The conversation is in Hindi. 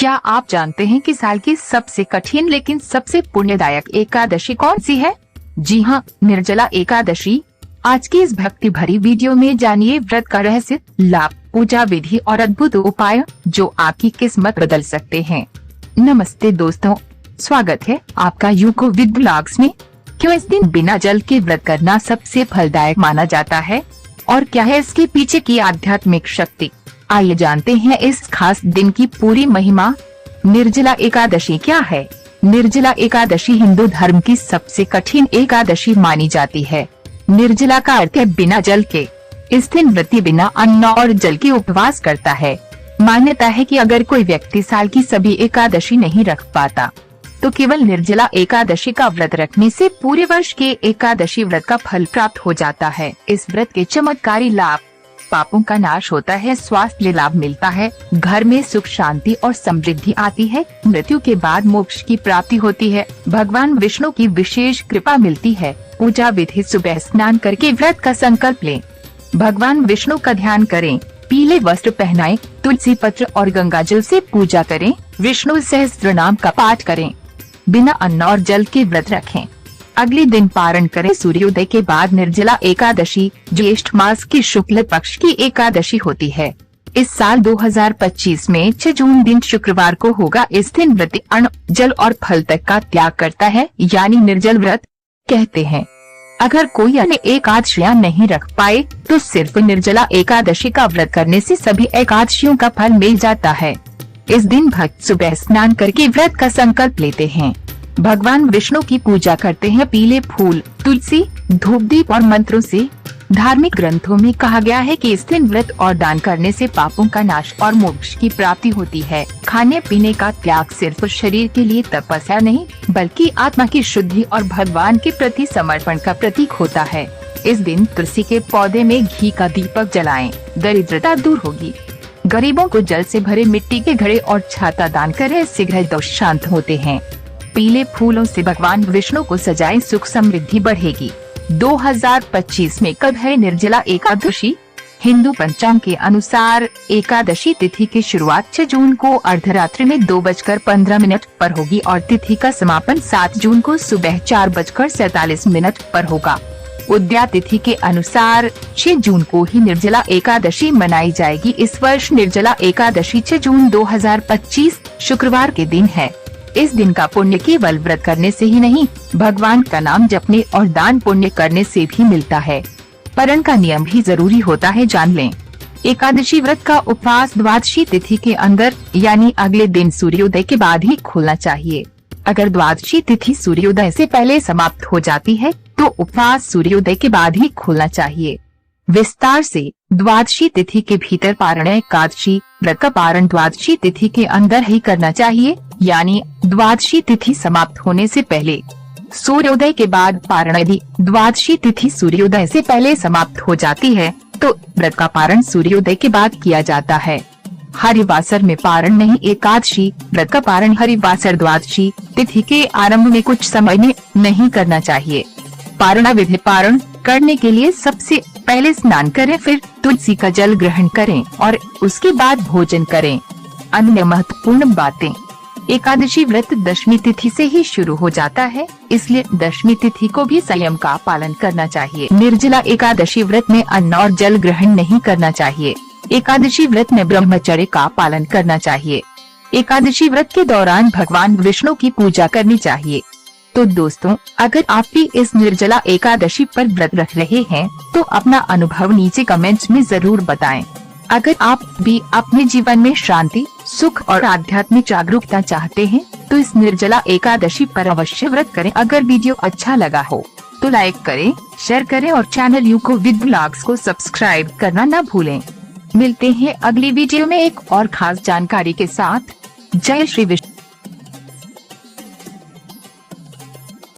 क्या आप जानते हैं कि साल की सबसे कठिन लेकिन सबसे पुण्यदायक एकादशी कौन सी है? जी हाँ, निर्जला एकादशी। आज की इस भक्ति भरी वीडियो में जानिए व्रत का रहस्य, लाभ, पूजा विधि और अद्भुत उपाय जो आपकी किस्मत बदल सकते हैं। नमस्ते दोस्तों, स्वागत है आपका यूको विद ब्लॉग्स में। क्यों इस दिन बिना जल के व्रत करना सबसे फलदायक माना जाता है और क्या है इसके पीछे की आध्यात्मिक शक्ति? आइए जानते हैं इस खास दिन की पूरी महिमा। निर्जला एकादशी क्या है? निर्जला एकादशी हिंदू धर्म की सबसे कठिन एकादशी मानी जाती है। निर्जला का अर्थ है बिना जल के। इस दिन व्रती बिना अन्न और जल के उपवास करता है। मान्यता है कि अगर कोई व्यक्ति साल की सभी एकादशी नहीं रख पाता तो केवल निर्जला एकादशी का व्रत रखने से पूरे वर्ष के एकादशी व्रत का फल प्राप्त हो जाता है। इस व्रत के चमत्कारी लाभ, पापों का नाश होता है, स्वास्थ्य लाभ मिलता है, घर में सुख शांति और समृद्धि आती है, मृत्यु के बाद मोक्ष की प्राप्ति होती है, भगवान विष्णु की विशेष कृपा मिलती है। पूजा विधि: सुबह स्नान करके व्रत का संकल्प लें, भगवान विष्णु का ध्यान करें, पीले वस्त्र पहनाएं, तुलसी पत्र और गंगा जल से पूजा करें, विष्णु सहस्त्र नाम का पाठ करें, बिना अन्न और जल के व्रत रखें। अगले दिन पारण करें। सूर्योदय के बाद निर्जला एकादशी ज्येष्ठ मास की शुक्ल पक्ष की एकादशी होती है। इस साल 2025 में 6 जून दिन शुक्रवार को होगा। इस दिन व्रती अन्न, जल और फल तक का त्याग करता है, यानी निर्जल व्रत कहते हैं। अगर कोई अन्य एकादशियां नहीं रख पाए तो सिर्फ निर्जला एकादशी का व्रत करने से सभी एकादशियों का फल मिल जाता है। इस दिन भक्त सुबह स्नान करके व्रत का संकल्प लेते हैं, भगवान विष्णु की पूजा करते हैं, पीले फूल, तुलसी, धूप दीप और मंत्रों से। धार्मिक ग्रंथों में कहा गया है कि इस दिन व्रत और दान करने से पापों का नाश और मोक्ष की प्राप्ति होती है। खाने पीने का त्याग सिर्फ शरीर के लिए तपस्या नहीं बल्कि आत्मा की शुद्धि और भगवान के प्रति समर्पण का प्रतीक होता है। इस दिन तुलसी के पौधे में घी का दीपक जलाएं, दरिद्रता दूर होगी। गरीबों को जल से भरे मिट्टी के घड़े और छाता दान करें, शीघ्र दोष शांत होते हैं। पीले फूलों से भगवान विष्णु को सजाएं, सुख समृद्धि बढ़ेगी। 2025 में कब है निर्जला एकादशी? हिंदू पंचांग के अनुसार एकादशी तिथि की शुरुआत 6 जून को अर्धरात्रि में 2:15 पर होगी और तिथि का समापन 7 जून को सुबह 4:47 पर होगा। उदया तिथि के अनुसार 6 जून को ही निर्जला एकादशी मनाई जाएगी। इस वर्ष निर्जला एकादशी 6 जून 2025 शुक्रवार के दिन है। इस दिन का पुण्य केवल व्रत करने से ही नहीं, भगवान का नाम जपने और दान पुण्य करने से भी मिलता है। पारण का नियम भी जरूरी होता है, जान लें। एकादशी व्रत का उपवास द्वादशी तिथि के अंदर यानी अगले दिन सूर्योदय के बाद ही खोलना चाहिए। अगर द्वादशी तिथि सूर्योदय से पहले समाप्त हो जाती है तो उपवास सूर्योदय के बाद ही खोलना चाहिए। विस्तार से द्वादशी तिथि के भीतर पारण एकादशी व्रत का पारण द्वादशी तिथि के अंदर ही करना चाहिए, यानी द्वादशी तिथि समाप्त होने से पहले। सूर्योदय के बाद पारण: यदि द्वादशी तिथि सूर्योदय से पहले समाप्त हो जाती है तो व्रत का पारण सूर्योदय के बाद किया जाता है। हरिवासर में पारण नहीं, एकादशी व्रत का पारण हरिवासर द्वादशी तिथि के आरंभ में कुछ समय में नहीं करना चाहिए। पारणा विधि: पारण करने के लिए सबसे पहले स्नान करें, फिर तुलसी का जल ग्रहण करें और उसके बाद भोजन करें। अन्य महत्वपूर्ण बातें: एकादशी व्रत दशमी तिथि से ही शुरू हो जाता है, इसलिए दशमी तिथि को भी संयम का पालन करना चाहिए। निर्जला एकादशी व्रत में अन्न और जल ग्रहण नहीं करना चाहिए। एकादशी व्रत में ब्रह्मचर्य का पालन करना चाहिए। एकादशी व्रत के दौरान भगवान विष्णु की पूजा करनी चाहिए। तो दोस्तों, अगर आप भी इस निर्जला एकादशी पर व्रत रख रहे हैं तो अपना अनुभव नीचे कमेंट्स में जरूर बताएं। अगर आप भी अपने जीवन में शांति, सुख और आध्यात्मिक जागरूकता चाहते हैं तो इस निर्जला एकादशी पर अवश्य व्रत करें। अगर वीडियो अच्छा लगा हो तो लाइक करें, शेयर करें और चैनल यूको विद ब्लॉग्स को सब्सक्राइब करना न भूलें। मिलते हैं अगली वीडियो में एक और खास जानकारी के साथ। जय श्री विष्णु।